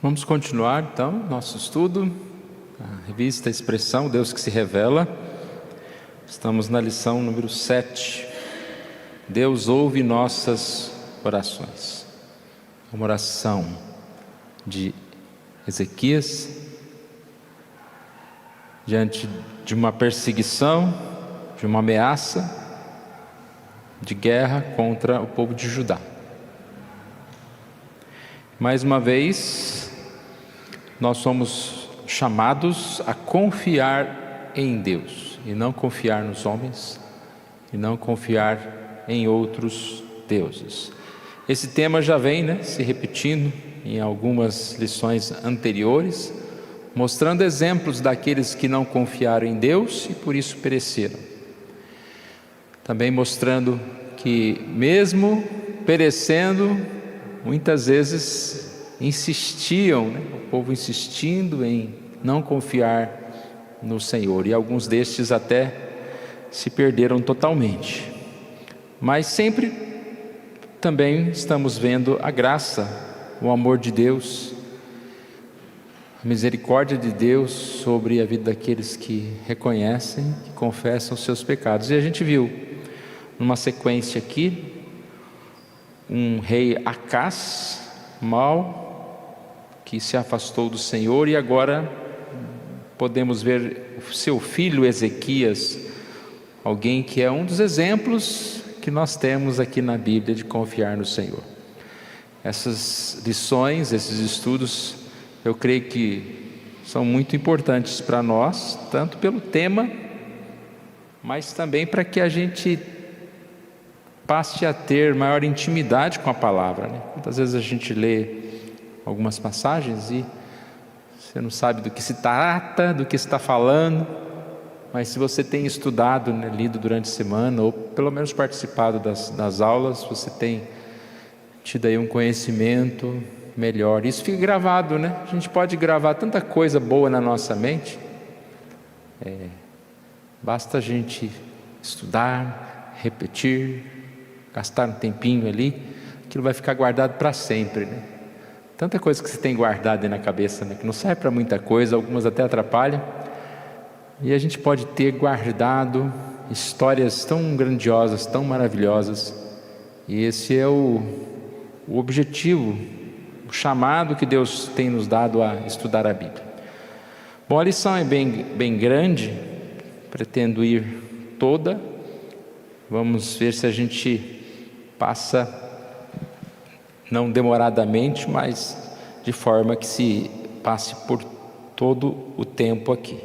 Vamos continuar então nosso estudo, a revista Expressão, Deus que se revela. Estamos na lição número 7. Deus ouve nossas orações. Uma oração de Ezequias diante de uma perseguição, de uma ameaça de guerra contra o povo de Judá. Mais uma vez, nós somos chamados a confiar em Deus e não confiar nos homens e não confiar em outros deuses. Esse tema já vem se repetindo em algumas lições anteriores, mostrando exemplos daqueles que não confiaram em Deus e por isso pereceram. Também mostrando que mesmo perecendo, muitas vezes insistiam, o povo insistindo em não confiar no Senhor, e alguns destes até se perderam totalmente. Mas sempre também estamos vendo a graça, o amor de Deus, a misericórdia de Deus sobre a vida daqueles que reconhecem, que confessam os seus pecados. E a gente viu numa sequência aqui um rei Acaz, mau, que se afastou do Senhor, e agora podemos ver o seu filho Ezequias, alguém que é um dos exemplos que nós temos aqui na Bíblia de confiar no Senhor. Essas lições, esses estudos, eu creio que são muito importantes para nós, tanto pelo tema, mas também para que a gente passe a ter maior intimidade com a palavra. Muitas vezes a gente lê algumas passagens e você não sabe do que se trata, do que está falando, mas se você tem estudado, lido durante a semana, ou pelo menos participado das aulas, você tem tido aí um conhecimento melhor. Isso fica gravado, A gente pode gravar tanta coisa boa na nossa mente. Basta a gente estudar, repetir, gastar um tempinho ali, aquilo vai ficar guardado para sempre, Tanta coisa que você tem guardado aí na cabeça, que não serve para muita coisa, algumas até atrapalham, e a gente pode ter guardado histórias tão grandiosas, tão maravilhosas, e esse é o objetivo, o chamado que Deus tem nos dado a estudar a Bíblia. Bom, a lição é bem grande, pretendo ir toda, vamos ver se a gente passa não demoradamente, mas de forma que se passe por todo o tempo aqui.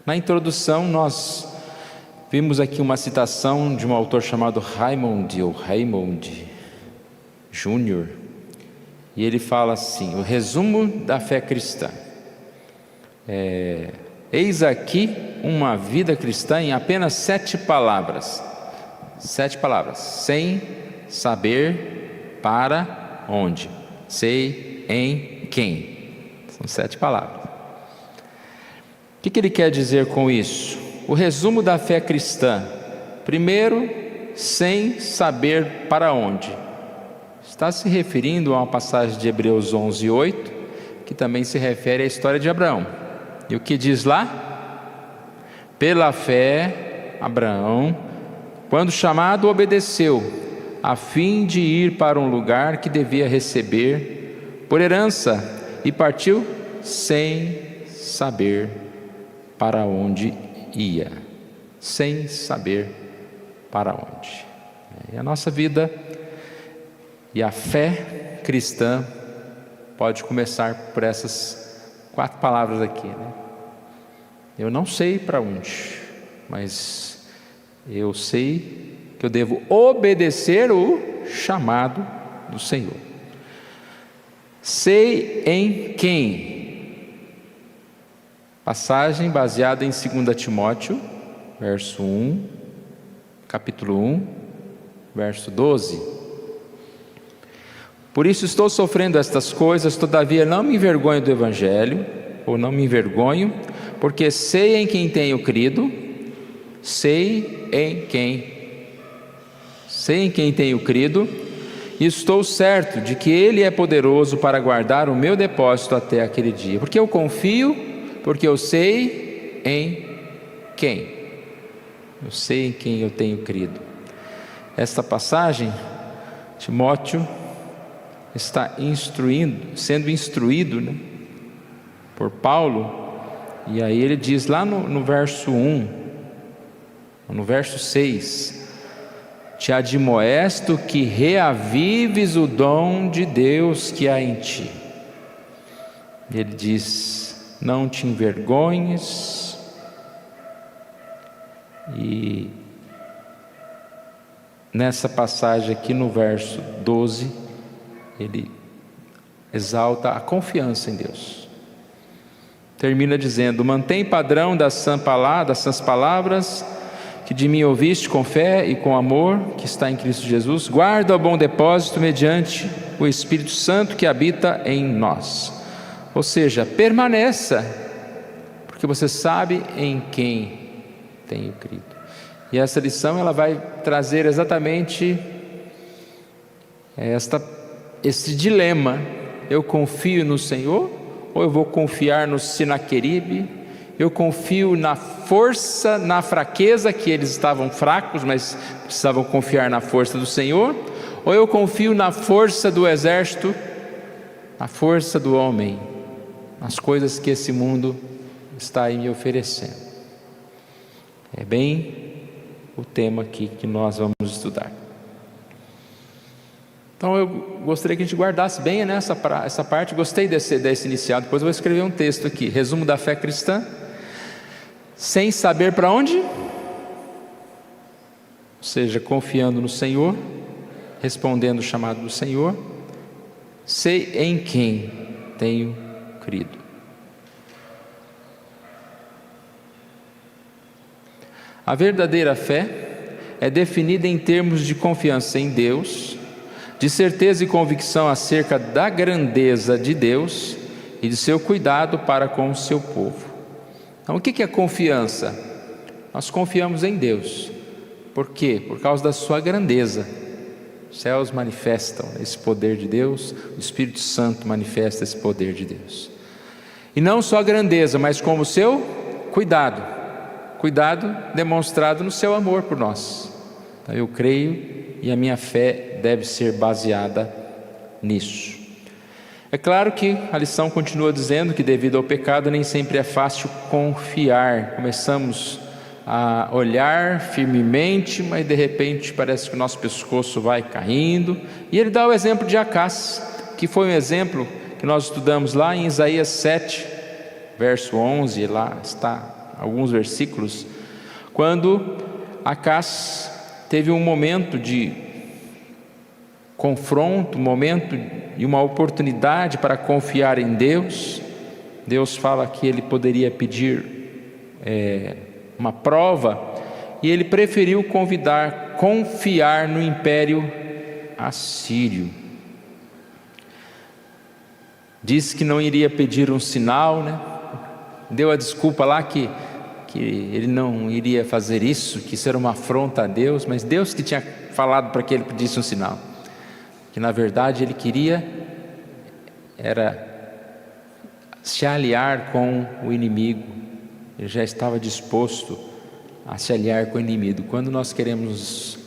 Na introdução nós vimos aqui uma citação de um autor chamado Raymond Jr., e ele fala assim: o resumo da fé cristã. Eis aqui uma vida cristã em apenas 7 palavras. 7 palavras. Sem saber para onde, sei em quem. São 7 palavras. O que ele quer dizer com isso? O resumo da fé cristã. Primeiro, sem saber para onde. Está se referindo a uma passagem de Hebreus 11:8, que também se refere à história de Abraão. E o que diz lá? Pela fé, Abraão, quando chamado, obedeceu, a fim de ir para um lugar que devia receber por herança, e partiu sem saber para onde ia. Sem saber para onde. E a nossa vida e a fé cristã pode começar por essas 4 palavras aqui, Eu não sei para onde, mas eu sei que eu devo obedecer o chamado do Senhor. Sei em quem. Passagem baseada em 2 Timóteo, verso 1, capítulo 1, verso 12. Por isso estou sofrendo estas coisas, todavia não me envergonho do Evangelho, ou não me envergonho, porque sei em quem tenho crido, sei em quem tenho crido, e estou certo de que Ele é poderoso para guardar o meu depósito até aquele dia. Porque eu confio, porque eu sei em quem? Eu sei em quem eu tenho crido. Esta passagem, Timóteo está sendo instruído, né, por Paulo, e aí ele diz lá no verso 1, no verso 6, te admoesto que reavives o dom de Deus que há em ti. Ele diz, não te envergonhes, e nessa passagem aqui no verso 12, ele exalta a confiança em Deus. Termina dizendo, mantém padrão das sãs palavras que de mim ouviste com fé e com amor que está em Cristo Jesus, guarda o bom depósito mediante o Espírito Santo que habita em nós. Ou seja, permaneça, porque você sabe em quem tenho crido. E essa lição ela vai trazer exatamente esse dilema: eu confio no Senhor ou eu vou confiar no Sinaqueribe? Eu confio na força, na fraqueza, que eles estavam fracos, mas precisavam confiar na força do Senhor, ou eu confio na força do exército, na força do homem, nas coisas que esse mundo está aí me oferecendo? É bem o tema aqui que nós vamos estudar. Então eu gostaria que a gente guardasse bem, né, essa parte. Gostei desse inicial. Depois eu vou escrever um texto aqui, resumo da fé cristã, sem saber para onde, ou seja, confiando no Senhor, respondendo o chamado do Senhor, sei em quem tenho crido. A verdadeira fé é definida em termos de confiança em Deus, de certeza e convicção acerca da grandeza de Deus e de seu cuidado para com o seu povo. Então, o que é confiança? Nós confiamos em Deus. Por quê? Por causa da sua grandeza. Os céus manifestam esse poder de Deus, o Espírito Santo manifesta esse poder de Deus. E não só a grandeza, mas como o seu cuidado. Cuidado demonstrado no seu amor por nós. Então, eu creio e a minha fé deve ser baseada nisso. É claro que a lição continua dizendo que devido ao pecado nem sempre é fácil confiar. Começamos a olhar firmemente, mas de repente parece que o nosso pescoço vai caindo. E ele dá o exemplo de Acás, que foi um exemplo que nós estudamos lá em Isaías 7, verso 11, lá está alguns versículos, quando Acás teve um momento de confronto, um momento e uma oportunidade para confiar em Deus. Deus fala que ele poderia pedir uma prova, e ele preferiu confiar no império assírio. Disse que não iria pedir um sinal, né? Deu a desculpa lá que ele não iria fazer isso, que isso era uma afronta a Deus, mas Deus que tinha falado para que ele pedisse um sinal, que na verdade ele queria era se aliar com o inimigo. Ele já estava disposto a se aliar com o inimigo. Quando nós queremos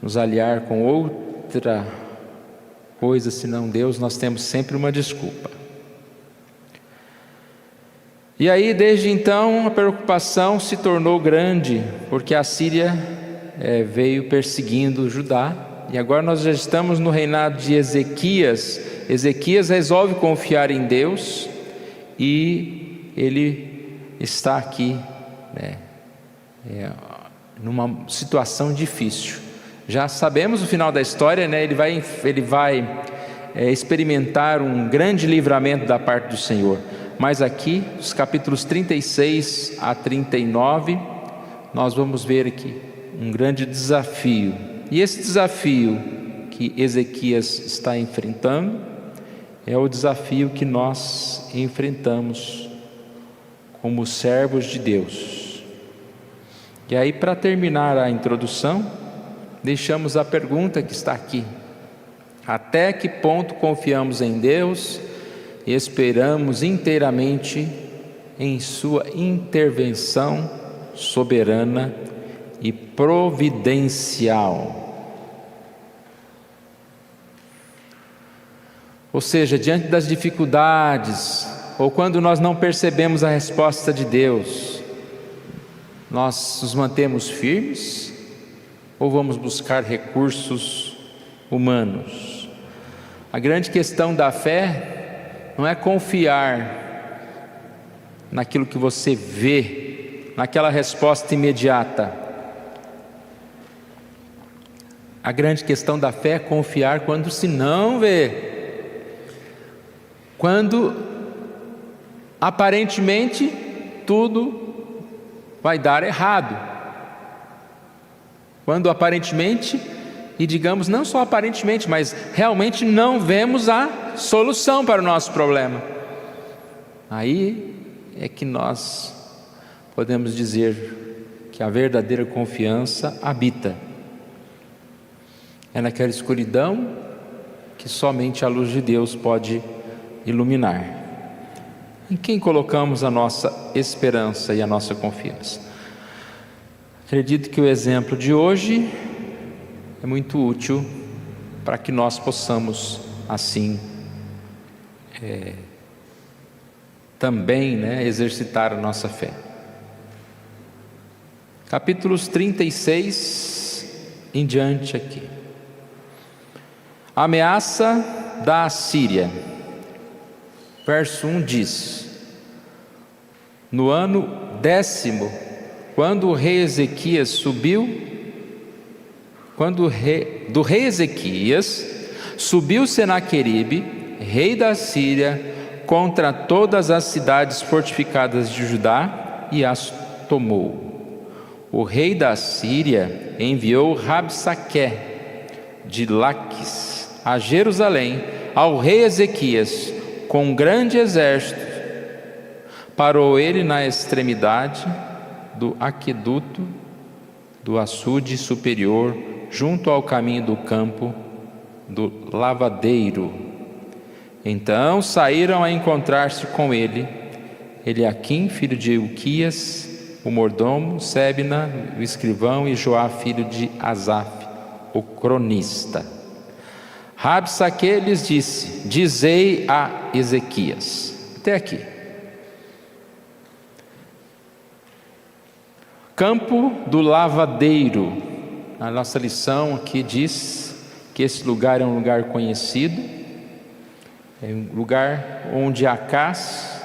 nos aliar com outra coisa senão Deus, nós temos sempre uma desculpa. E aí, desde então, a preocupação se tornou grande, porque a Síria veio perseguindo Judá, e agora nós já estamos no reinado de Ezequias. Ezequias resolve confiar em Deus, e ele está aqui, numa situação difícil. Já sabemos o final da história, né? Ele vai experimentar um grande livramento da parte do Senhor. Mas aqui, os capítulos 36 a 39, nós vamos ver aqui um grande desafio. E esse desafio que Ezequias está enfrentando é o desafio que nós enfrentamos como servos de Deus. E aí, para terminar a introdução, deixamos a pergunta que está aqui: Até que ponto confiamos em Deus e esperamos inteiramente em sua intervenção soberana e providencial. Ou seja, diante das dificuldades, ou quando nós não percebemos a resposta de Deus, nós nos mantemos firmes ou vamos buscar recursos humanos? A grande questão da fé não é confiar naquilo que você vê, naquela resposta imediata. A grande questão da fé é confiar quando se não vê, quando aparentemente tudo vai dar errado, quando aparentemente, e digamos não só aparentemente, mas realmente não vemos a solução para o nosso problema. Aí é que nós podemos dizer que a verdadeira confiança habita. É naquela escuridão que somente a luz de Deus pode iluminar. Em quem colocamos a nossa esperança e a nossa confiança? Acredito que o exemplo de hoje é muito útil para que nós possamos assim também exercitar a nossa fé. Capítulos 36 em diante aqui. A ameaça da Assíria. Verso 1 diz: no ano 10º, quando o rei Ezequias subiu, do rei Ezequias subiu Senaqueribe, rei da Síria, contra todas as cidades fortificadas de Judá e as tomou. O rei da Síria enviou Rabsaque de Laquis a Jerusalém ao rei Ezequias com um grande exército. Parou ele na extremidade do aqueduto do açude superior, junto ao caminho do campo do lavadeiro. Então saíram a encontrar-se com ele Eliaquim, filho de Ilquias, o mordomo, Sebna, o escrivão, e Joá, filho de Asaf, o cronista. Rabsaque lhes disse: dizei a Ezequias. Até aqui. Campo do lavadeiro. A nossa lição aqui diz que esse lugar é um lugar conhecido, é um lugar onde Acás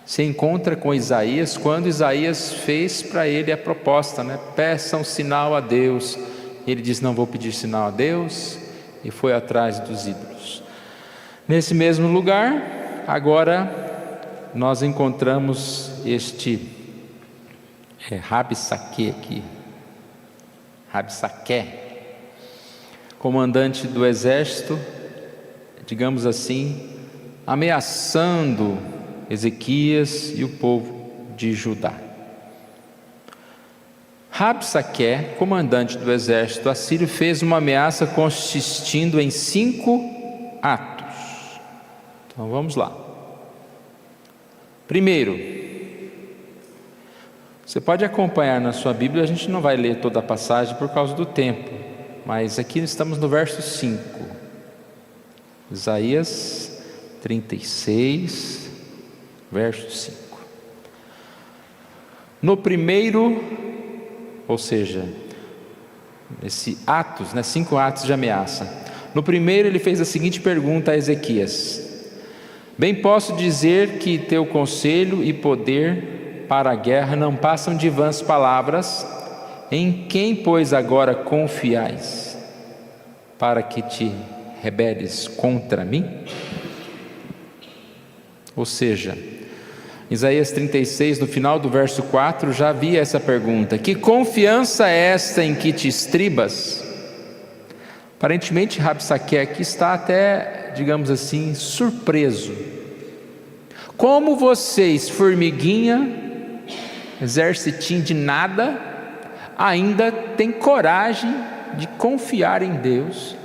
se encontra com Isaías, quando Isaías fez para ele a proposta, peça um sinal a Deus. Ele diz: não vou pedir sinal a Deus, e foi atrás dos ídolos. Nesse mesmo lugar, agora nós encontramos este Rabsaque aqui, Rabsaque, comandante do exército, digamos assim, ameaçando Ezequias e o povo de Judá. Rabsaque, comandante do exército assírio, fez uma ameaça consistindo em 5 atos. Então vamos lá. Primeiro, você pode acompanhar na sua Bíblia, a gente não vai ler toda a passagem por causa do tempo, mas aqui estamos no verso 5. Isaías 36, verso 5. No primeiro, ou seja, esse atos, 5 atos de ameaça. No primeiro ele fez a seguinte pergunta a Ezequias: bem posso dizer que teu conselho e poder para a guerra não passam de vãs palavras. Em quem, pois, agora confiais, para que te rebeles contra mim? Ou seja, Isaías 36, no final do verso 4, já havia essa pergunta: que confiança é esta em que te estribas? Aparentemente Rabsaque aqui está até, digamos assim, surpreso. Como vocês, formiguinha, exercitinho de nada, ainda tem coragem de confiar em Deus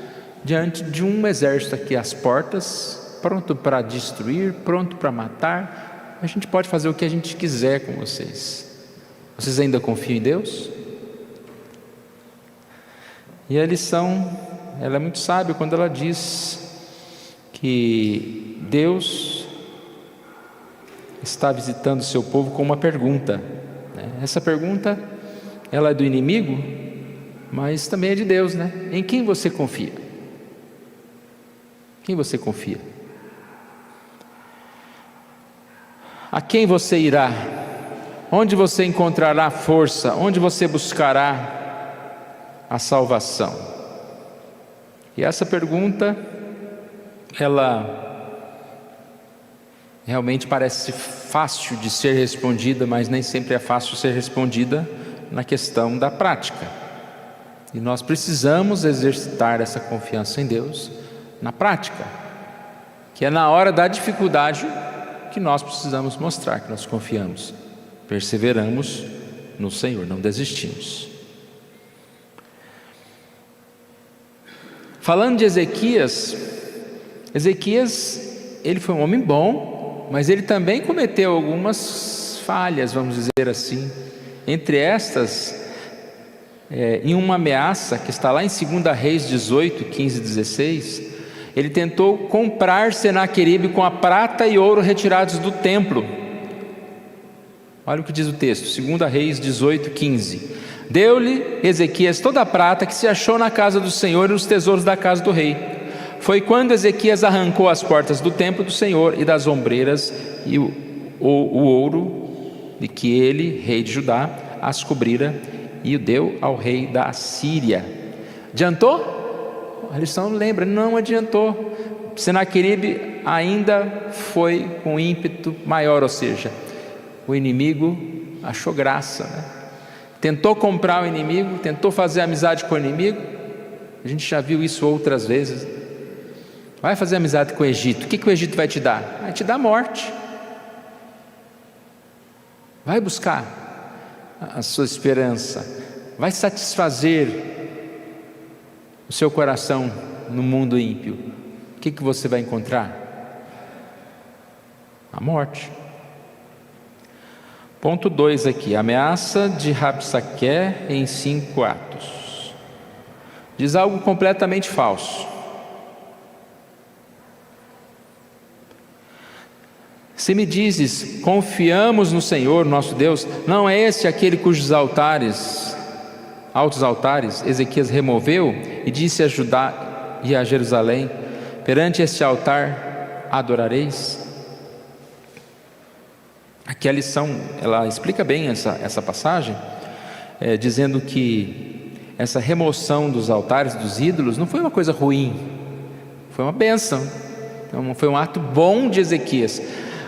diante de um exército aqui às portas, pronto para destruir, pronto para matar. A gente pode fazer o que a gente quiser com vocês. Vocês ainda confiam em Deus? E a lição, ela é muito sábia quando ela diz que Deus está visitando o seu povo com uma pergunta. Essa pergunta, ela é do inimigo, mas também é de Deus, né? Em quem você confia? Quem você confia? A quem você irá? Onde você encontrará força? Onde você buscará a salvação? E essa pergunta, ela realmente parece fácil de ser respondida, mas nem sempre é fácil ser respondida na questão da prática. E nós precisamos exercitar essa confiança em Deus na prática, que é na hora da dificuldade que nós precisamos mostrar que nós confiamos, perseveramos no Senhor, não desistimos. Falando de Ezequias, ele foi um homem bom, mas ele também cometeu algumas falhas, vamos dizer assim. Entre estas, em uma ameaça que está lá em 2 Reis 18, 15 e 16, ele tentou comprar Senaqueribe com a prata e ouro retirados do templo. Olha o que diz o texto, 2 Reis 18, 15. Deu-lhe Ezequias toda a prata que se achou na casa do Senhor e nos tesouros da casa do rei. Foi quando Ezequias arrancou as portas do templo do Senhor e das ombreiras e o ouro de que ele, rei de Judá, as cobrira e o deu ao rei da Assíria. Adiantou? A lição lembra, não adiantou. Senaqueribe ainda foi com ímpeto maior, ou seja, o inimigo achou graça, né? Tentou comprar o inimigo, tentou fazer amizade com o inimigo. A gente já viu isso outras vezes. Vai fazer amizade com o Egito, o que o Egito vai te dar? Vai te dar morte. Vai buscar a sua esperança, vai satisfazer o seu coração no mundo ímpio. O que você vai encontrar? A morte. Ponto 2 aqui, ameaça de Rabsaque em 5 atos. Diz algo completamente falso. Se me dizes, confiamos no Senhor nosso Deus, não é esse aquele cujos altos altares, Ezequias removeu e disse a Judá e a Jerusalém, perante este altar adorareis? Aqui a lição, ela explica bem essa passagem, dizendo que essa remoção dos altares, dos ídolos, não foi uma coisa ruim, foi uma bênção, então, foi um ato bom de Ezequias.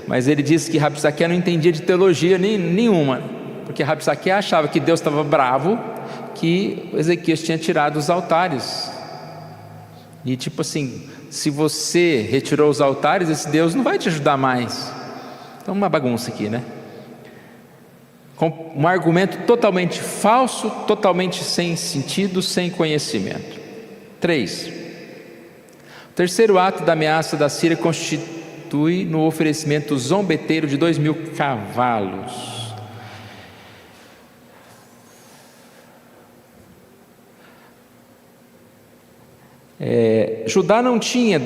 Mas ele disse que Rabsaque não entendia de teologia nenhuma, porque Rabsaque achava que Deus estava bravo, que Ezequias tinha tirado os altares. E tipo assim, se você retirou os altares, esse Deus não vai te ajudar mais. Então uma bagunça aqui, né? Com um argumento totalmente falso, totalmente sem sentido, sem conhecimento. 3. O terceiro ato da ameaça da Síria constitui no oferecimento zombeteiro de 2.000 cavalos. Judá não tinha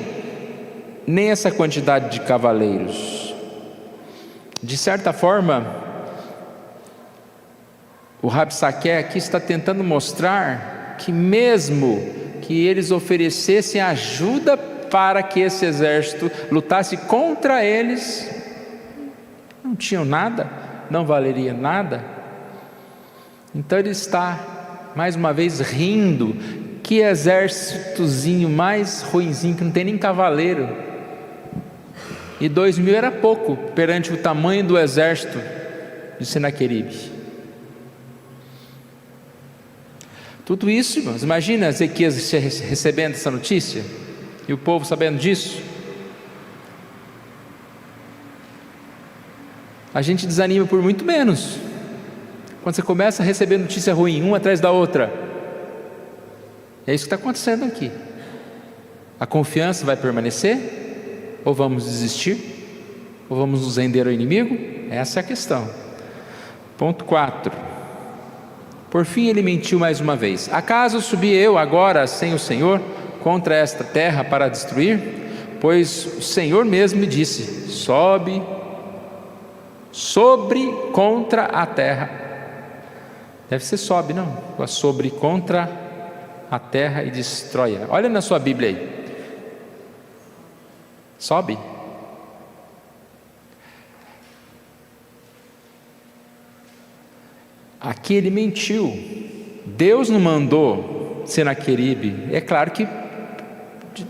nem essa quantidade de cavaleiros. De certa forma, o Rabsaque aqui está tentando mostrar que mesmo que eles oferecessem ajuda para que esse exército lutasse contra eles, não tinham nada, não valeria nada. Então ele está mais uma vez rindo. Que exércitozinho mais ruinzinho, que não tem nem cavaleiro. E 2.000 era pouco perante o tamanho do exército de Senaqueribe. Tudo isso, irmãos, imagina Ezequias recebendo essa notícia e o povo sabendo disso. A gente desanima por muito menos quando você começa a receber notícia ruim, uma atrás da outra. É isso que está acontecendo aqui. A confiança vai permanecer? Ou vamos desistir? Ou vamos nos render ao inimigo? Essa é a questão. Ponto 4. Por fim ele mentiu mais uma vez: acaso subi eu agora sem o Senhor contra esta terra para destruir? Pois o Senhor mesmo me disse: sobe sobre contra a terra. Deve ser sobe, não? Sobre contra a terra e destrói-a. Olha na sua Bíblia aí. Sobe. Aqui ele mentiu. Deus não mandou Senaqueribe. É claro que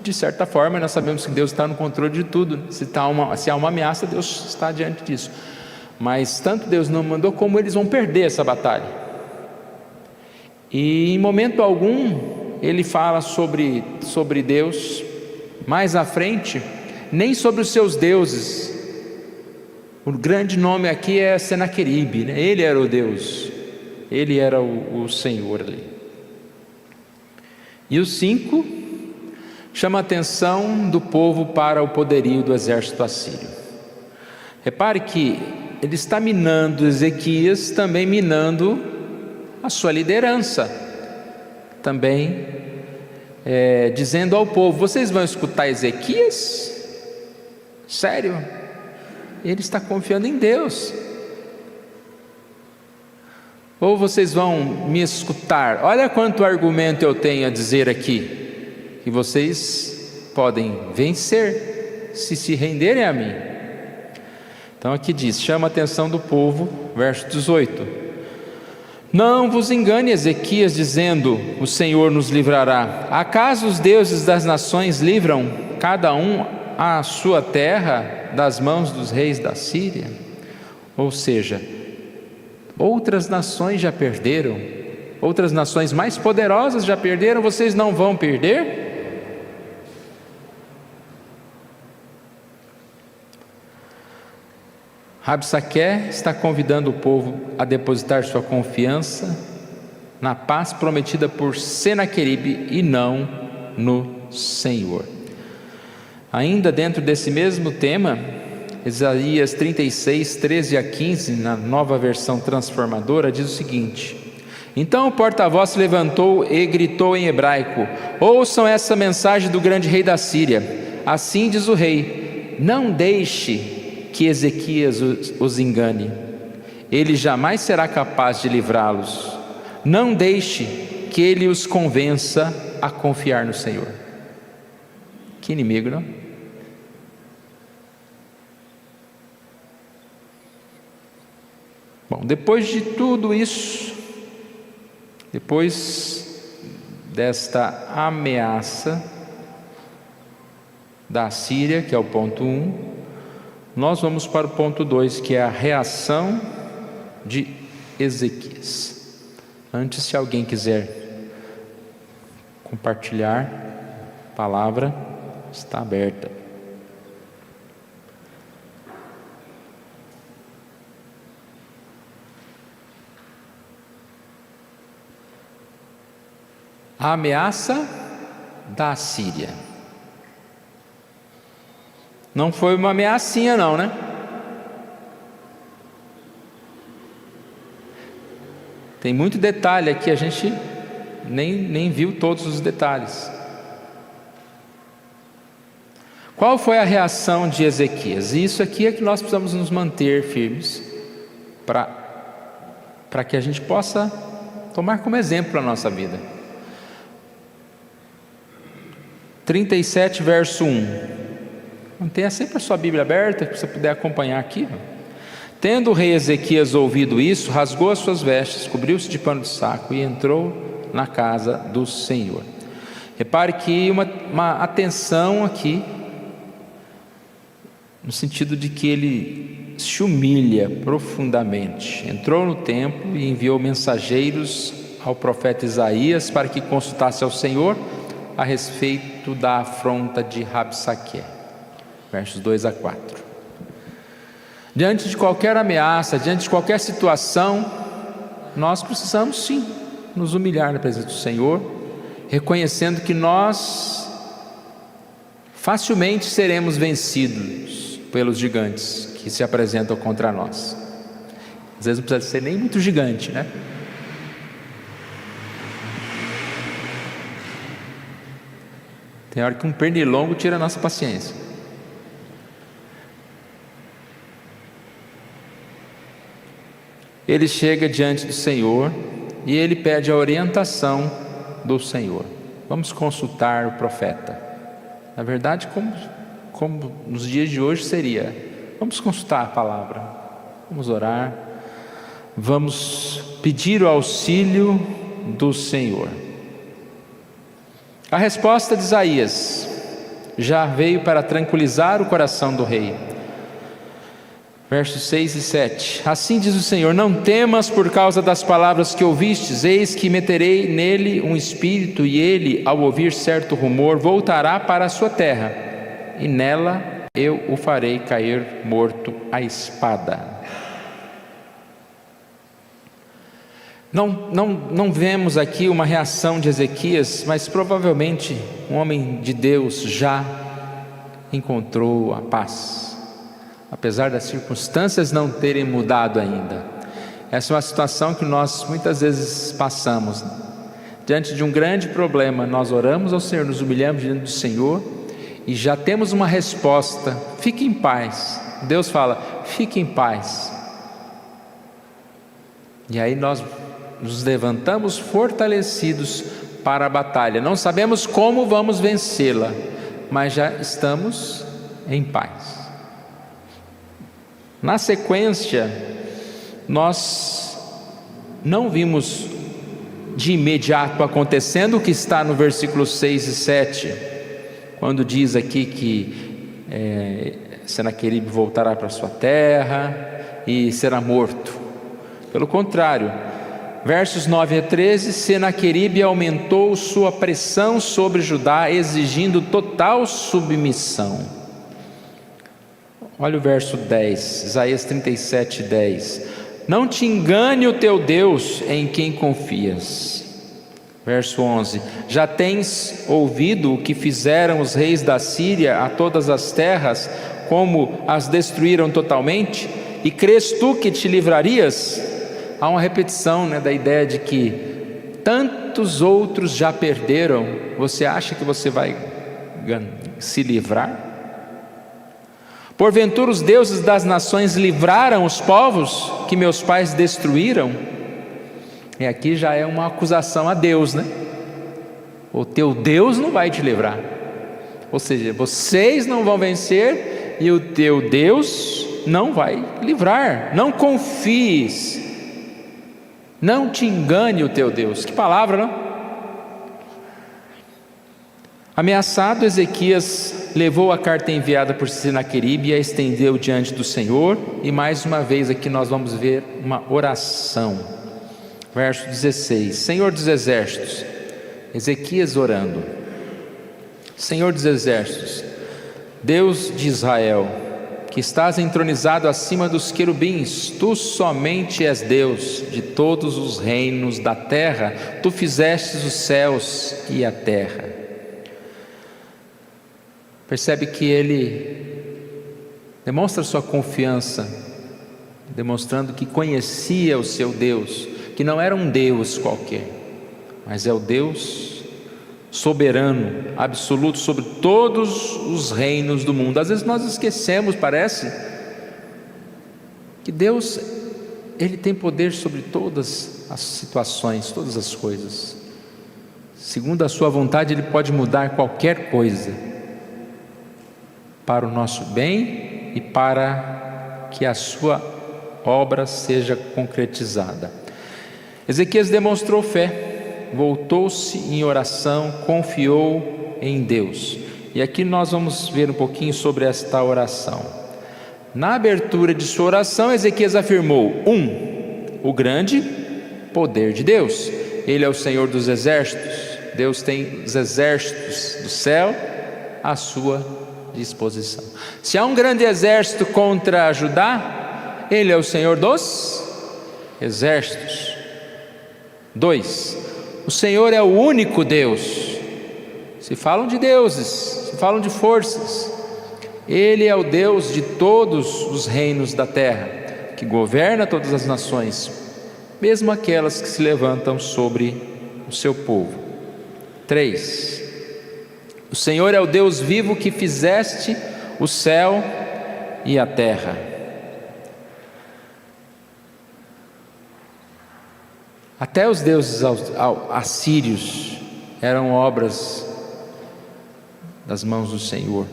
de certa forma nós sabemos que Deus está no controle de tudo. Se há uma ameaça, Deus está diante disso. Mas tanto Deus não mandou, como eles vão perder essa batalha. E em momento algum ele fala sobre Deus. Mais à frente, nem sobre os seus deuses. O grande nome aqui é Senaqueribe, né? Ele era o Deus, ele era o Senhor ali. E o 5 chama a atenção do povo para o poderio do exército assírio. Repare que ele está minando Ezequias, também minando a sua liderança, também dizendo ao povo: vocês vão escutar Ezequias? Sério? Ele está confiando em Deus. Ou vocês vão me escutar? Olha quanto argumento eu tenho a dizer aqui, que vocês podem vencer se renderem a mim. Então aqui diz, chama a atenção do povo, verso 18: não vos engane Ezequias dizendo: o Senhor nos livrará. Acaso os deuses das nações livram cada um a sua terra das mãos dos reis da Síria? Ou seja, outras nações já perderam, outras nações mais poderosas já perderam, vocês não vão perder? Rabsaque está convidando o povo a depositar sua confiança na paz prometida por Senaqueribe e não no Senhor. Ainda dentro desse mesmo tema, Isaías 36, 13 a 15, na nova versão transformadora, diz o seguinte: então o porta-voz se levantou e gritou em hebraico: ouçam essa mensagem do grande rei da Síria. Assim diz o rei: não deixe que Ezequias os engane, ele jamais será capaz de livrá-los. Não deixe que ele os convença a confiar no Senhor. Que inimigo, não? Bom, depois de tudo isso, depois desta ameaça da Síria, que é o ponto 1, nós vamos para o ponto 2, que é a reação de Ezequias. Antes, se alguém quiser compartilhar a palavra, está aberta. A ameaça da Síria. Não foi uma ameaçinha não, né? Tem muito detalhe aqui, a gente nem viu todos os detalhes. Qual foi a reação de Ezequias? E isso aqui é que nós precisamos nos manter firmes para que a gente possa tomar como exemplo a nossa vida. 37, verso 1. Mantenha sempre a sua Bíblia aberta, para você puder acompanhar aqui. Tendo o rei Ezequias ouvido isso, rasgou as suas vestes, cobriu-se de pano de saco e entrou na casa do Senhor. Repare que uma atenção aqui, no sentido de que ele se humilha profundamente. Entrou no templo e enviou mensageiros ao profeta Isaías para que consultasse ao Senhor a respeito da afronta de Rabsaque. Versos 2 a 4. Diante de qualquer ameaça, diante de qualquer situação, nós precisamos sim nos humilhar na presença do Senhor, reconhecendo que nós facilmente seremos vencidos pelos gigantes que se apresentam contra nós. Às vezes não precisa ser nem muito gigante, né? Tem hora que um pernilongo tira a nossa paciência. Ele chega diante do Senhor e ele pede a orientação do Senhor. Vamos consultar o profeta. Na verdade, como nos dias de hoje seria: vamos consultar a palavra, vamos orar, vamos pedir o auxílio do Senhor. A resposta de Isaías já veio para tranquilizar o coração do rei. Versos 6 e 7: Assim diz o Senhor: não temas por causa das palavras que ouvistes, eis que meterei nele um espírito, e ele, ao ouvir certo rumor, voltará para a sua terra, e nela eu o farei cair morto à espada. Não vemos aqui uma reação de Ezequias, mas provavelmente um homem de Deus já encontrou a paz, apesar das circunstâncias não terem mudado ainda. Essa é uma situação que nós muitas vezes passamos. Diante de um grande problema, nós oramos ao Senhor, nos humilhamos diante do Senhor e já temos uma resposta: fique em paz. Deus fala: fique em paz. E aí nós nos levantamos fortalecidos para a batalha. Não sabemos como vamos vencê-la, mas já estamos em paz. Na sequência, nós não vimos de imediato acontecendo o que está no versículo 6 e 7, quando diz aqui que Senaqueribe voltará para sua terra e será morto. Pelo contrário, versos 9 a 13, Senaqueribe aumentou sua pressão sobre Judá, exigindo total submissão. Olha o verso 10, Isaías 37, 10: não te engane o teu Deus em quem confias. Verso 11: já tens ouvido o que fizeram os reis da Síria a todas as terras, como as destruíram totalmente? E crês tu que te livrarias? Há uma repetição, da ideia de que tantos outros já perderam, você acha que você vai se livrar? Porventura os deuses das nações livraram os povos que meus pais destruíram? E aqui já é uma acusação a Deus, O teu Deus não vai te livrar. Ou seja, vocês não vão vencer e o teu Deus não vai livrar. Não confies, não te engane o teu Deus. Que palavra, não? Ameaçado, Ezequias levou a carta enviada por Senaqueribe e a estendeu diante do Senhor. E mais uma vez aqui nós vamos ver uma oração. Verso 16: Senhor dos exércitos, Ezequias orando: Senhor dos exércitos, Deus de Israel, que estás entronizado acima dos querubins, tu somente és Deus de todos os reinos da terra, tu fizestes os céus e a terra. Percebe que ele demonstra sua confiança, demonstrando que conhecia o seu Deus, que não era um Deus qualquer, mas é o Deus soberano, absoluto, sobre todos os reinos do mundo. Às vezes nós esquecemos, parece, que Deus, Ele tem poder sobre todas as situações, todas as coisas. Segundo a sua vontade, Ele pode mudar qualquer coisa para o nosso bem e para que a sua obra seja concretizada. Ezequias demonstrou fé, voltou-se em oração, confiou em Deus. E aqui nós vamos ver um pouquinho sobre esta oração. Na abertura de sua oração, Ezequias afirmou: o grande poder de Deus. Ele é o Senhor dos exércitos. Deus tem os exércitos do céu à sua disposição. Se há um grande exército contra Judá, Ele é o Senhor dos exércitos. 2. O Senhor é o único Deus. Se falam de deuses, se falam de forças. Ele é o Deus de todos os reinos da terra, que governa todas as nações, mesmo aquelas que se levantam sobre o seu povo. 3. O Senhor é o Deus vivo que fizeste o céu e a terra. Até os deuses assírios eram obras das mãos do Senhor.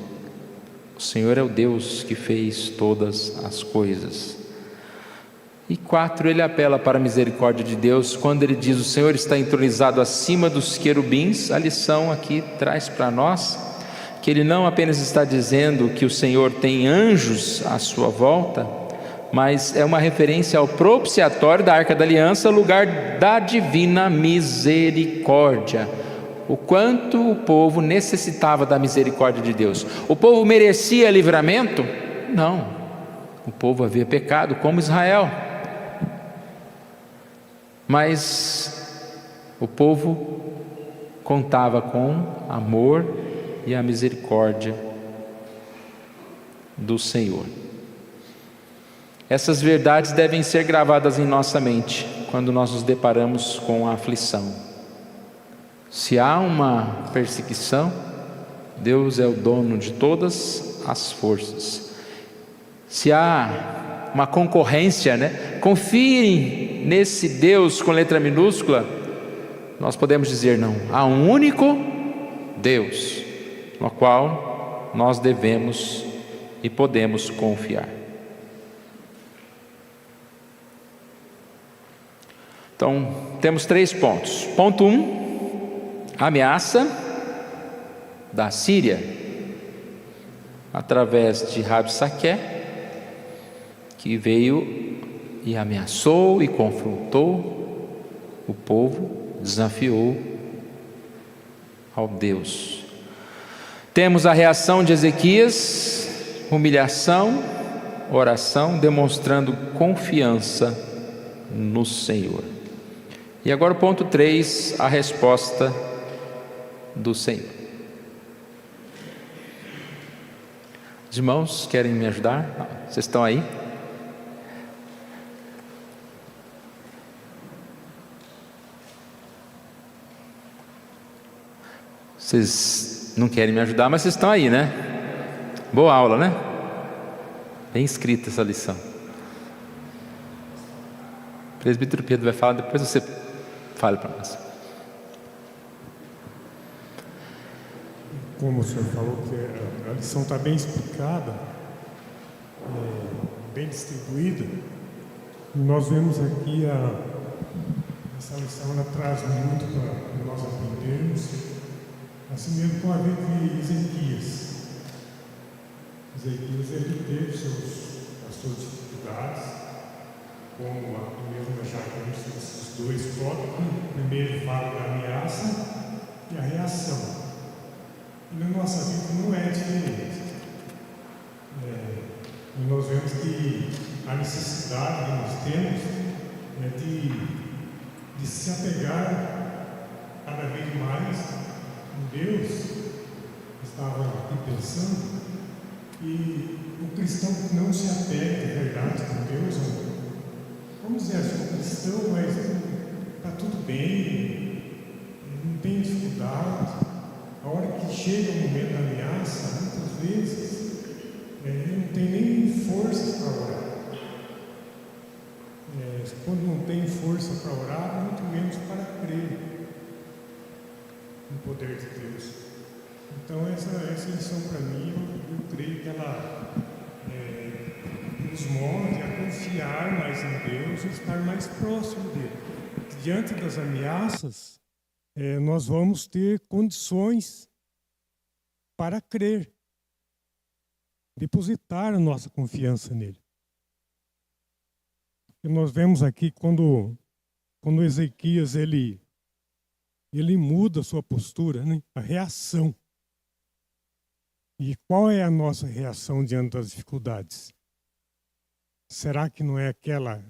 O Senhor é o Deus que fez todas as coisas. E 4, ele apela para a misericórdia de Deus quando ele diz: o Senhor está entronizado acima dos querubins. A lição aqui traz para nós que ele não apenas está dizendo que o Senhor tem anjos à sua volta, mas é uma referência ao propiciatório da Arca da Aliança, lugar da divina misericórdia. O quanto o povo necessitava da misericórdia de Deus. O povo merecia livramento? Não. O povo havia pecado como Israel. Mas o povo contava com amor e a misericórdia do Senhor. Essas verdades devem ser gravadas em nossa mente quando nós nos deparamos com a aflição. Se há uma perseguição, Deus é o dono de todas as forças. Se há uma concorrência, confiem nesse Deus com letra minúscula, nós podemos dizer: não, há um único Deus no qual nós devemos e podemos confiar. Então, temos 3 pontos. Ponto 1, a ameaça da Síria, através de Rabsaqué, que veio e ameaçou e confrontou o povo, desafiou ao Deus. Temos a reação de Ezequias, humilhação, oração, demonstrando confiança no Senhor. E agora o ponto 3, a resposta do Senhor. Os irmãos querem me ajudar? Vocês estão aí? Vocês não querem me ajudar, mas vocês estão aí, né? Boa aula, né? Bem escrita essa lição. O presbítero Pedro vai falar, depois você fale para nós. Como o senhor falou, que a lição está bem explicada, bem distribuída, nós vemos aqui essa lição, ela traz muito para nós aprendermos, assim mesmo com a vida de Ezequias. Ezequias, ele teve as suas dificuldades, como aqui mesmo já temos esses 2 tópicos. Primeiro fala da ameaça e a reação. E na nossa vida não é diferente. E nós vemos que a necessidade que nós temos é de se apegar cada vez mais em Deus. Estava aqui pensando, e o cristão que não se apega de verdade com Deus, vamos dizer, sou cristão, mas está tudo bem, não tem dificuldade. A hora que chega o momento da ameaça, muitas vezes, ele não tem nem forças para orar. Quando não tem força para orar, muito menos para crer no poder de Deus. Então, essa lição para mim, eu creio que ela nos move a confiar mais em Deus e estar mais próximo dele. Diante das ameaças, nós vamos ter condições para crer, depositar a nossa confiança nele. E nós vemos aqui quando Ezequias ele muda a sua postura, a reação. E qual é a nossa reação diante das dificuldades? Será que não é aquela,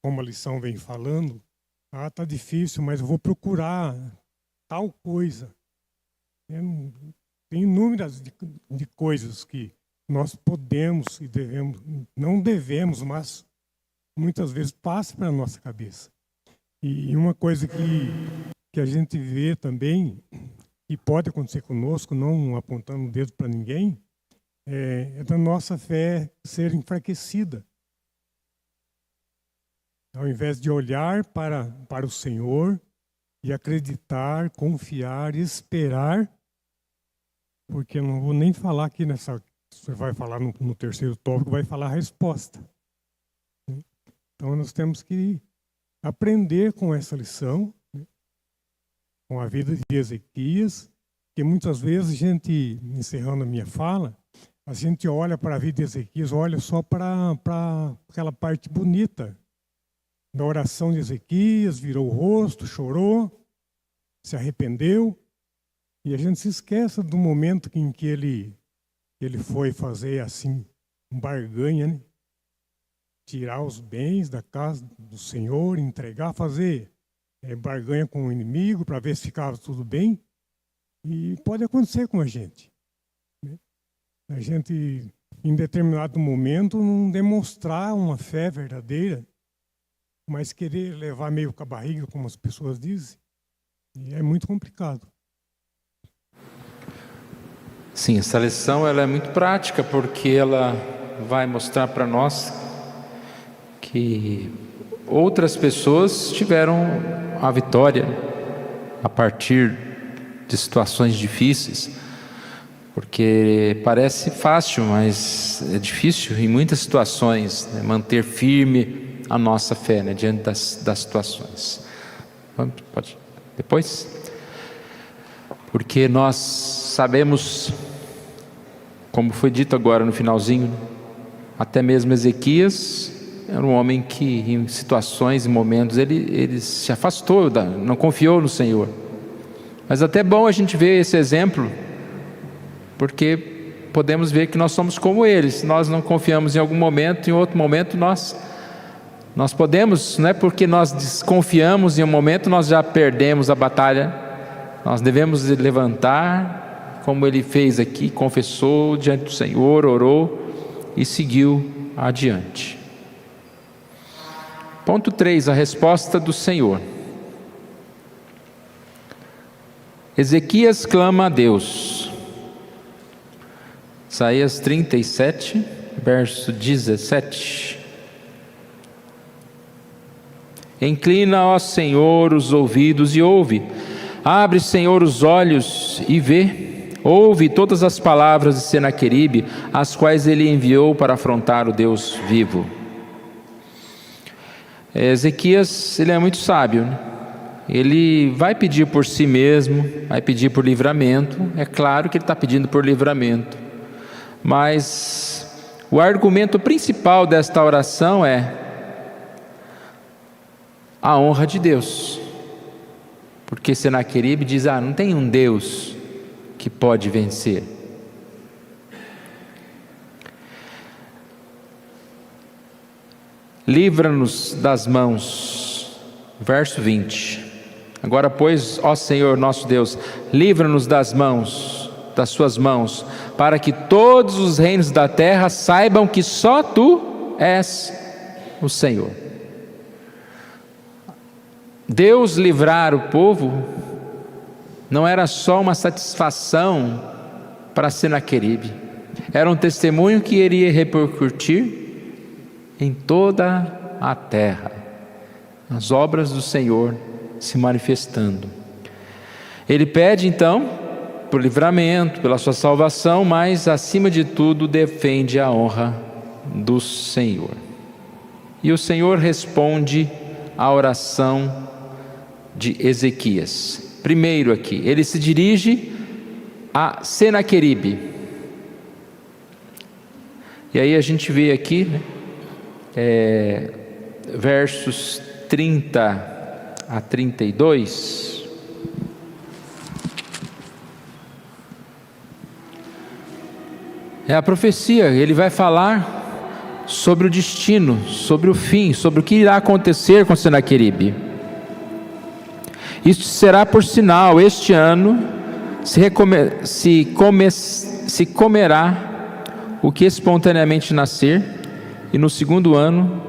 como a lição vem falando, está difícil, mas eu vou procurar tal coisa. Tem inúmeras de coisas que nós podemos e devemos, não devemos, mas muitas vezes passa pela nossa cabeça. E uma coisa que a gente vê também, e pode acontecer conosco, não apontando o dedo para ninguém, é da nossa fé ser enfraquecida. Ao invés de olhar para o Senhor e acreditar, confiar, esperar, porque eu não vou nem falar aqui você vai falar no terceiro tópico, vai falar a resposta. Então nós temos que aprender com essa lição, com a vida de Ezequias, que muitas vezes a gente, encerrando a minha fala, a gente olha para a vida de Ezequias, olha só para aquela parte bonita da oração de Ezequias, virou o rosto, chorou, se arrependeu, e a gente se esquece do momento em que ele foi fazer assim, um barganha, né? Tirar os bens da casa do Senhor, entregar, fazer barganha com o inimigo para ver se ficava tudo bem. E pode acontecer com a gente, né? A gente, em determinado momento, não demonstrar uma fé verdadeira, mas querer levar meio com a barriga, como as pessoas dizem, e é muito complicado. Sim, essa lição ela é muito prática, porque ela vai mostrar para nós que outras pessoas tiveram a vitória a partir de situações difíceis, porque parece fácil, mas é difícil em muitas situações, né, manter firme a nossa fé, né, diante das situações. Pode depois? Porque nós sabemos, como foi dito agora no finalzinho, até mesmo Ezequias era um homem que em situações e momentos ele se afastou, não confiou no Senhor. Mas até bom a gente ver esse exemplo, porque podemos ver que nós somos como eles. Nós não confiamos em algum momento, em outro momento nós podemos, não é porque nós desconfiamos em um momento nós já perdemos a batalha. Nós devemos levantar, como ele fez aqui, confessou diante do Senhor, orou e seguiu adiante. Ponto 3, a resposta do Senhor. Ezequias clama a Deus. Isaías 37, verso 17. Inclina, ó Senhor, os ouvidos e ouve. Abre, Senhor, os olhos e vê. Ouve todas as palavras de Senaqueribe, as quais ele enviou para afrontar o Deus vivo. Ezequias, ele é muito sábio, né? Ele vai pedir por si mesmo, vai pedir por livramento. É claro que ele está pedindo por livramento, mas o argumento principal desta oração é a honra de Deus, porque Senaqueribe diz, não tem um Deus que pode vencer. Livra-nos das mãos, verso 20. Agora, pois, ó Senhor nosso Deus, livra-nos das suas mãos, para que todos os reinos da terra saibam que só Tu és o Senhor. Deus livrar o povo não era só uma satisfação para Senaqueribe, era um testemunho que iria repercutir em toda a terra, as obras do Senhor se manifestando. Ele pede então por livramento, pela sua salvação, mas acima de tudo defende a honra do Senhor. E o Senhor responde à oração de Ezequias. Primeiro aqui, ele se dirige a Senaqueribe. E aí a gente vê aqui, né, versos 30 a 32. É a profecia, ele vai falar sobre o destino, sobre o fim, sobre o que irá acontecer com Senaqueribe. Isto será por sinal, este ano se comerá o que espontaneamente nascer, e no segundo ano,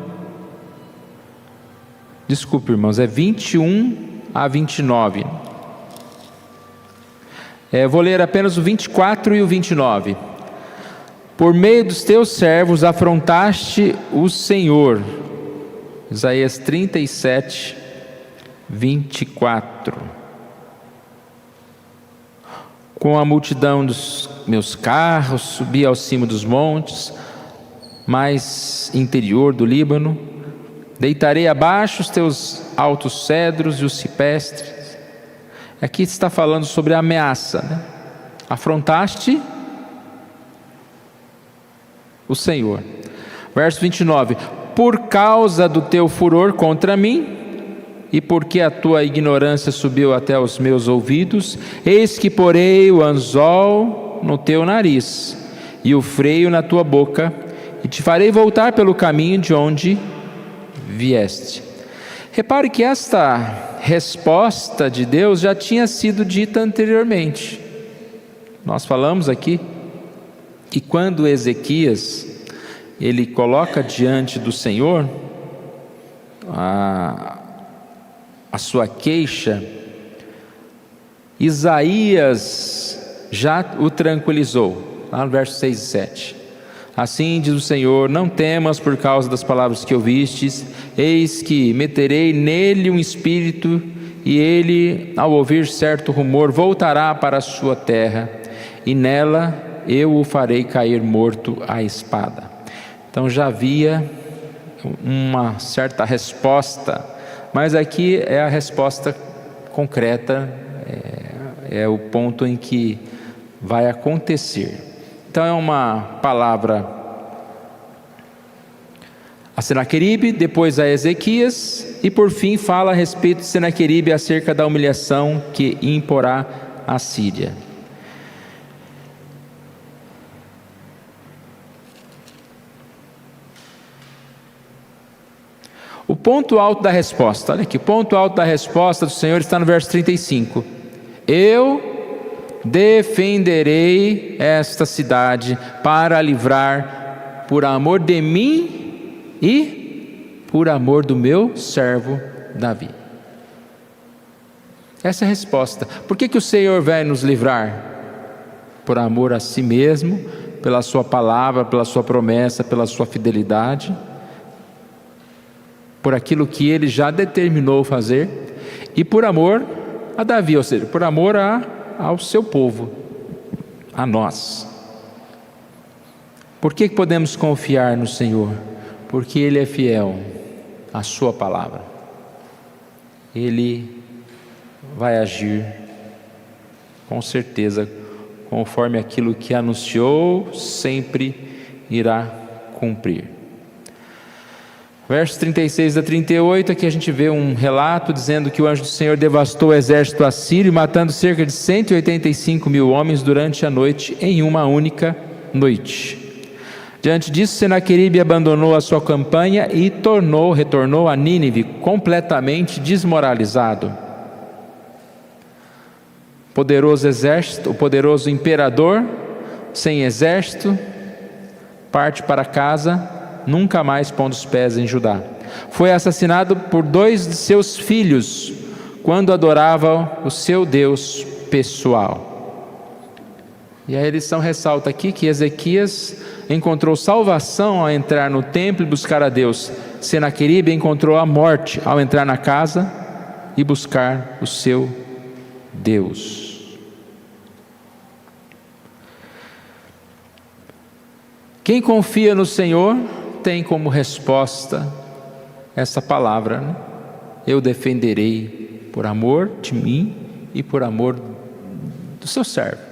desculpe irmãos, é 21 a 29. Vou ler apenas o 24 e o 29. Por meio dos teus servos afrontaste o Senhor. Isaías 37, 24. Com a multidão dos meus carros, subi ao cimo dos montes, mais interior do Líbano. Deitarei abaixo os teus altos cedros e os ciprestes. Aqui está falando sobre a ameaça, né? Afrontaste o Senhor. Verso 29. Por causa do teu furor contra mim, e porque a tua ignorância subiu até os meus ouvidos, eis que porei o anzol no teu nariz, e o freio na tua boca, e te farei voltar pelo caminho de onde vieste. Repare que esta resposta de Deus já tinha sido dita anteriormente. Nós falamos aqui que quando Ezequias ele coloca diante do Senhor a sua queixa, Isaías já o tranquilizou, lá no verso 6 e 7. Assim diz o Senhor: não temas por causa das palavras que ouvistes, eis que meterei nele um espírito, e ele, ao ouvir certo rumor, voltará para a sua terra, e nela eu o farei cair morto à espada. Então já havia uma certa resposta, mas aqui é a resposta concreta, é o ponto em que vai acontecer. Então é uma palavra a Senaqueribe, depois a Ezequias, e por fim fala a respeito de Senaqueribe acerca da humilhação que imporá a Síria. O ponto alto da resposta, olha aqui, o ponto alto da resposta do Senhor está no verso 35. Eu defenderei esta cidade para livrar por amor de mim e por amor do meu servo Davi. Essa é a resposta. Por que o Senhor vai nos livrar? Por amor a si mesmo, pela sua palavra, pela sua promessa, pela sua fidelidade, por aquilo que ele já determinou fazer, e por amor a Davi, ou seja, por amor ao seu povo, a nós. Por que podemos confiar no Senhor? Porque Ele é fiel à sua palavra. Ele vai agir com certeza conforme aquilo que anunciou, sempre irá cumprir. Versos 36 a 38, aqui a gente vê um relato dizendo que o anjo do Senhor devastou o exército assírio, matando cerca de 185 mil homens durante a noite, em uma única noite. Diante disso, Senaqueribe abandonou a sua campanha e retornou a Nínive completamente desmoralizado. Poderoso exército, o poderoso imperador, sem exército, parte para casa, nunca mais pondo os pés em Judá. Foi assassinado por 2 de seus filhos, quando adorava o seu Deus pessoal. E a lição ressalta aqui que Ezequias encontrou salvação ao entrar no templo e buscar a Deus. Senaqueribe encontrou a morte ao entrar na casa e buscar o seu Deus. Quem confia no Senhor tem como resposta essa palavra, né? Eu defenderei por amor de mim e por amor do seu servo.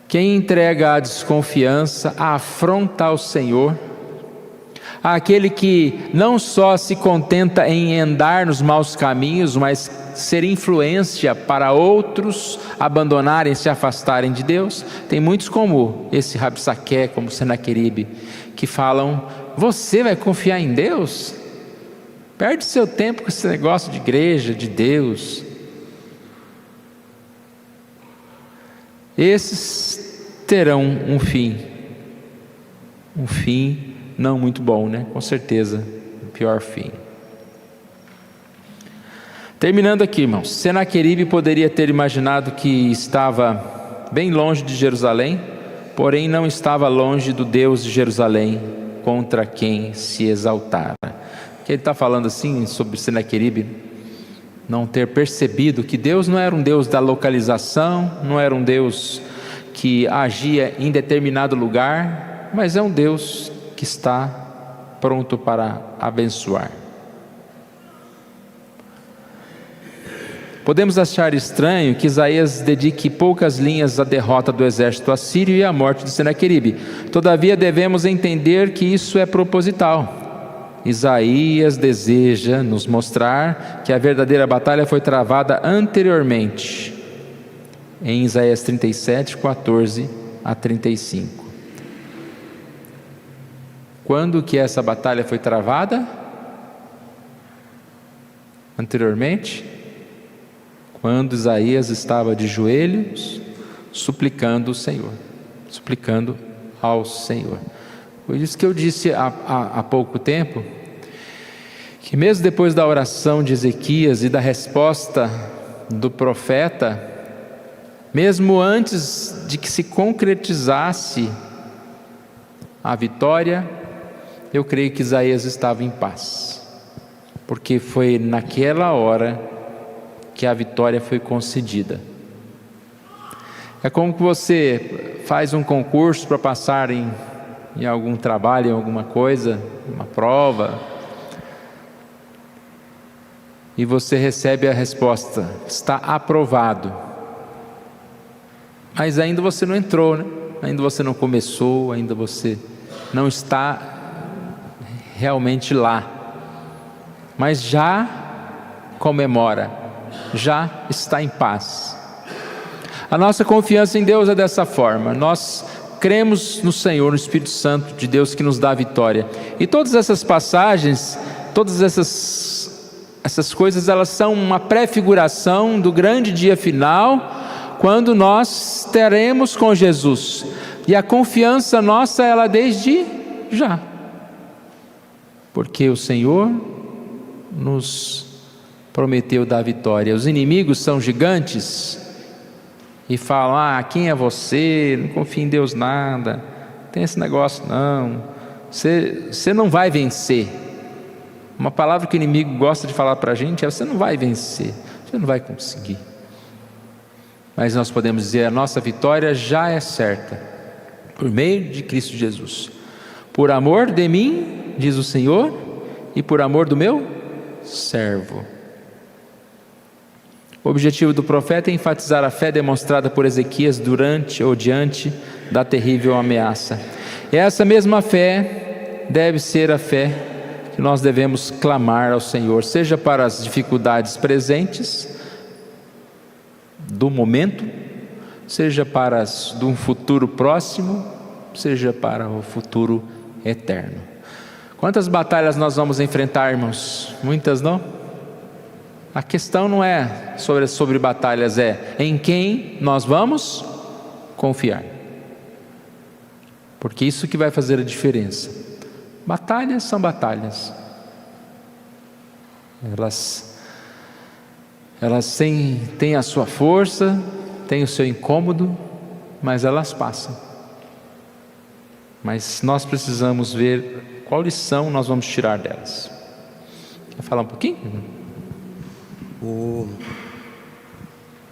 Quem entrega a desconfiança, a afronta ao Senhor, aquele que não só se contenta em andar nos maus caminhos, mas ser influência para outros abandonarem, se afastarem de Deus. Tem muitos como esse Rabsaque, como Senaqueribe, que falam: você vai confiar em Deus? Perde seu tempo com esse negócio de igreja, de Deus. esses terão um fim não muito bom, né? Com certeza, o pior fim. Terminando aqui, irmãos, Senaqueribe poderia ter imaginado que estava bem longe de Jerusalém, porém não estava longe do Deus de Jerusalém, contra quem se exaltara. Que ele está falando assim sobre Senaqueribe não ter percebido que Deus não era um Deus da localização, não era um Deus que agia em determinado lugar, mas é um Deus que está pronto para abençoar. Podemos achar estranho que Isaías dedique poucas linhas à derrota do exército assírio e à morte de Senaqueribe. Todavia devemos entender que isso é proposital. Isaías deseja nos mostrar que a verdadeira batalha foi travada anteriormente, em Isaías 37, 14 a 35. Quando que essa batalha foi travada? Anteriormente? Quando Isaías estava de joelhos, suplicando o Senhor, suplicando ao Senhor. Por isso que eu disse há pouco tempo, que mesmo depois da oração de Ezequias e da resposta do profeta, mesmo antes de que se concretizasse a vitória, eu creio que Isaías estava em paz, porque foi naquela hora que a vitória foi concedida. É como que você faz um concurso para passar em algum trabalho, em alguma coisa, uma prova, e você recebe a resposta: está aprovado. Mas ainda você não entrou, né? Ainda você não começou, ainda você não está realmente lá, mas já comemora, já está em paz. A nossa confiança em Deus é dessa forma. Nós cremos no Senhor, no Espírito Santo de Deus que nos dá a vitória. E todas essas passagens, todas essas coisas, elas são uma prefiguração do grande dia final, quando nós teremos com Jesus. E a confiança nossa, ela desde já, porque o Senhor nos prometeu dar vitória. Os inimigos são gigantes e falam: quem é você? Não confia em Deus nada, não tem esse negócio não, você não vai vencer. Uma palavra que o inimigo gosta de falar para a gente é: você não vai vencer, você não vai conseguir. Mas nós podemos dizer: a nossa vitória já é certa, por meio de Cristo Jesus. Por amor de mim, diz o Senhor, e por amor do meu servo. O objetivo do profeta é enfatizar a fé demonstrada por Ezequias durante ou diante da terrível ameaça. E essa mesma fé deve ser a fé que nós devemos clamar ao Senhor, seja para as dificuldades presentes do momento, seja para as de um futuro próximo, seja para o futuro eterno. Quantas batalhas nós vamos enfrentar, irmãos? Muitas, não? A questão não é sobre batalhas, é em quem nós vamos confiar, porque isso que vai fazer a diferença. Batalhas são batalhas, elas têm a sua força, têm o seu incômodo, mas elas passam. Mas nós precisamos ver qual lição nós vamos tirar delas. Quer falar um pouquinho?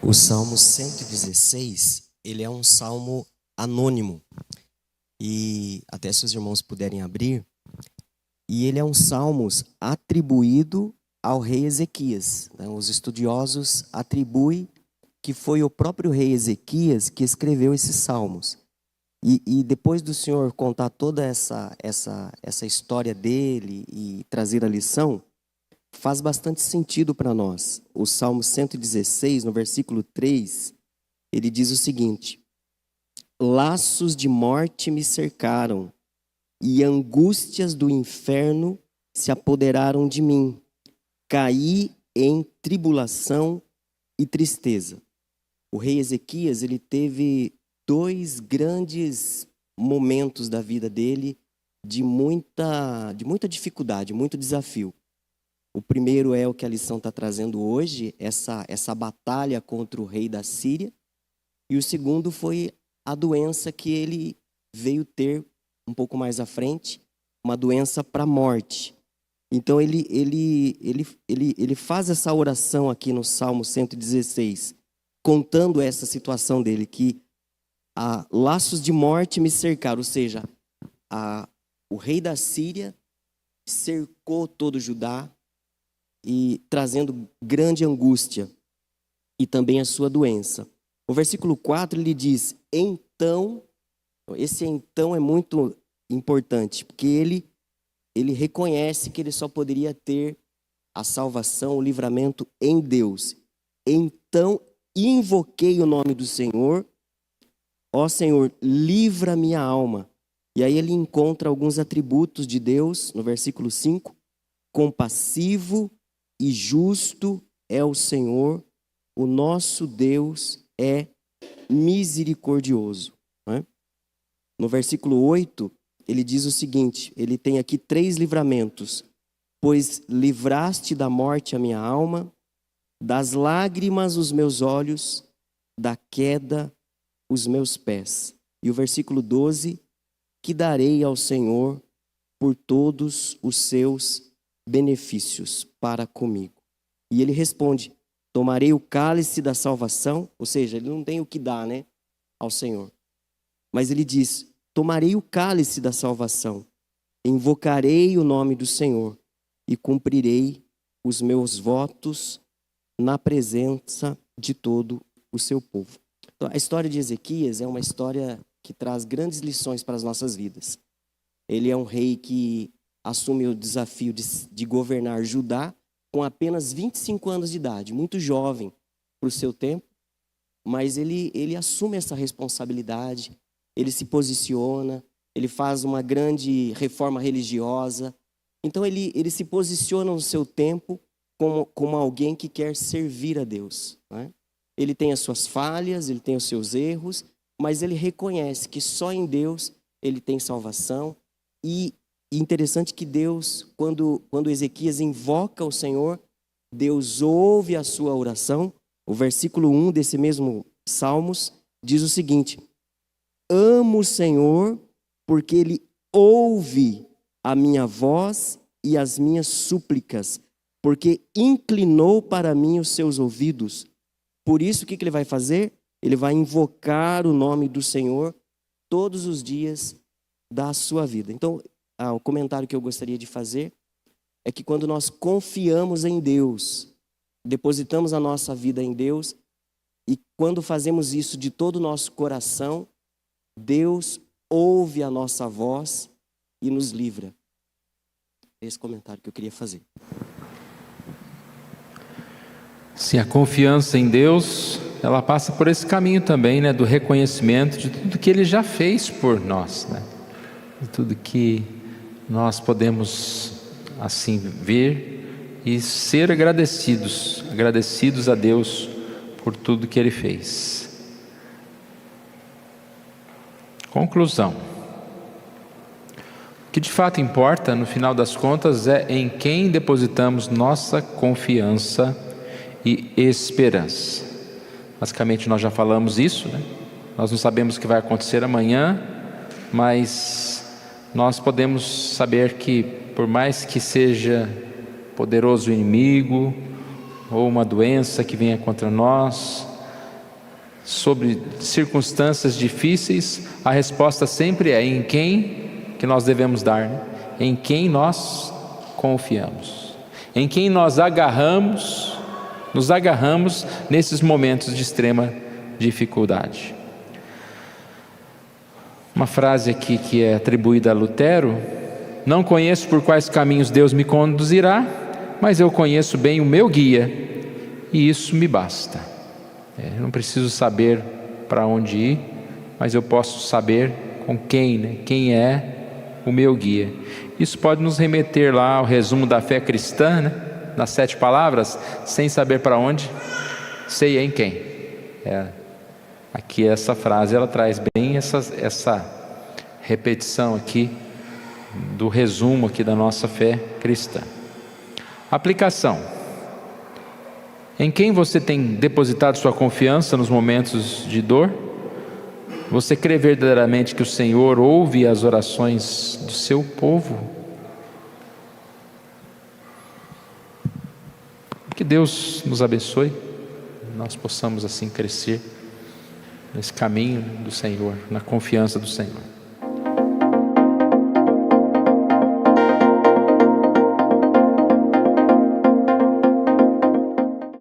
O Salmo 116, ele é um salmo anônimo, e até se os irmãos puderem abrir, e ele é um salmo atribuído ao rei Ezequias. Os estudiosos atribuem que foi o próprio rei Ezequias que escreveu esses salmos. E depois do Senhor contar toda essa história dele e trazer a lição, faz bastante sentido para nós. O Salmo 116, no versículo 3, ele diz o seguinte: laços de morte me cercaram, e angústias do inferno se apoderaram de mim. Caí em tribulação e tristeza. O rei Ezequias, ele teve dois grandes momentos da vida dele de muita dificuldade, muito desafio. O primeiro é o que a lição está trazendo hoje, essa batalha contra o rei da Síria. E o segundo foi a doença que ele veio ter um pouco mais à frente, uma doença para a morte. Então ele faz essa oração aqui no Salmo 116, contando essa situação dele, que laços de morte me cercaram, ou seja, o rei da Síria cercou todo Judá e trazendo grande angústia e também a sua doença. O versículo 4 ele diz, então, esse então é muito importante, porque ele reconhece que ele só poderia ter a salvação, o livramento em Deus. Então, invoquei o nome do Senhor, ó Senhor, livra minha alma. E aí ele encontra alguns atributos de Deus, no versículo 5, compassivo e justo é o Senhor, o nosso Deus é misericordioso. Né? No versículo 8, ele diz o seguinte, ele tem aqui 3 livramentos. Pois livraste da morte a minha alma, das lágrimas os meus olhos, da queda os meus pés. E o versículo 12, que darei ao Senhor por todos os seus benefícios para comigo. E ele responde, tomarei o cálice da salvação, ou seja, ele não tem o que dar, né, ao Senhor. Mas ele diz, tomarei o cálice da salvação, invocarei o nome do Senhor e cumprirei os meus votos na presença de todo o seu povo. Então, a história de Ezequias é uma história que traz grandes lições para as nossas vidas. Ele é um rei que assume o desafio de governar Judá com apenas 25 anos de idade, muito jovem para o seu tempo, mas ele assume essa responsabilidade, ele se posiciona, ele faz uma grande reforma religiosa. Então ele se posiciona no seu tempo como alguém que quer servir a Deus. Né? Ele tem as suas falhas, ele tem os seus erros, mas ele reconhece que só em Deus ele tem salvação. E interessante que Deus, quando Ezequias invoca o Senhor, Deus ouve a sua oração. O versículo 1 desse mesmo Salmos diz o seguinte, amo o Senhor porque Ele ouve a minha voz e as minhas súplicas, porque inclinou para mim os seus ouvidos. Por isso, o que ele vai fazer? Ele vai invocar o nome do Senhor todos os dias da sua vida. Então, o comentário que eu gostaria de fazer é que quando nós confiamos em Deus, depositamos a nossa vida em Deus, e quando fazemos isso de todo o nosso coração, Deus ouve a nossa voz e nos livra. Esse comentário que eu queria fazer. Sim, a confiança em Deus, ela passa por esse caminho também, né, do reconhecimento de tudo que Ele já fez por nós, né? De tudo que nós podemos assim ver e ser agradecidos a Deus por tudo que Ele fez. Conclusão. O que de fato importa, no final das contas, é em quem depositamos nossa confiança e esperança. Basicamente nós já falamos isso, né? Nós não sabemos o que vai acontecer amanhã, mas nós podemos saber que por mais que seja poderoso o inimigo ou uma doença que venha contra nós, sobre circunstâncias difíceis, a resposta sempre é em quem que nós devemos dar, né? Em quem nós confiamos, em quem nós nos agarramos nesses momentos de extrema dificuldade. Uma frase aqui que é atribuída a Lutero: não conheço por quais caminhos Deus me conduzirá, mas eu conheço bem o meu guia, e isso me basta. Eu não preciso saber para onde ir, mas eu posso saber com quem, né? Quem é o meu guia. Isso pode nos remeter lá ao resumo da fé cristã, né? Nas 7 palavras: sem saber para onde, sei em quem. Aqui essa frase, ela traz bem essa repetição aqui, do resumo aqui da nossa fé cristã. Aplicação. Em quem você tem depositado sua confiança nos momentos de dor? Você crê verdadeiramente que o Senhor ouve as orações do seu povo? Que Deus nos abençoe, nós possamos assim crescer nesse caminho do Senhor, na confiança do Senhor.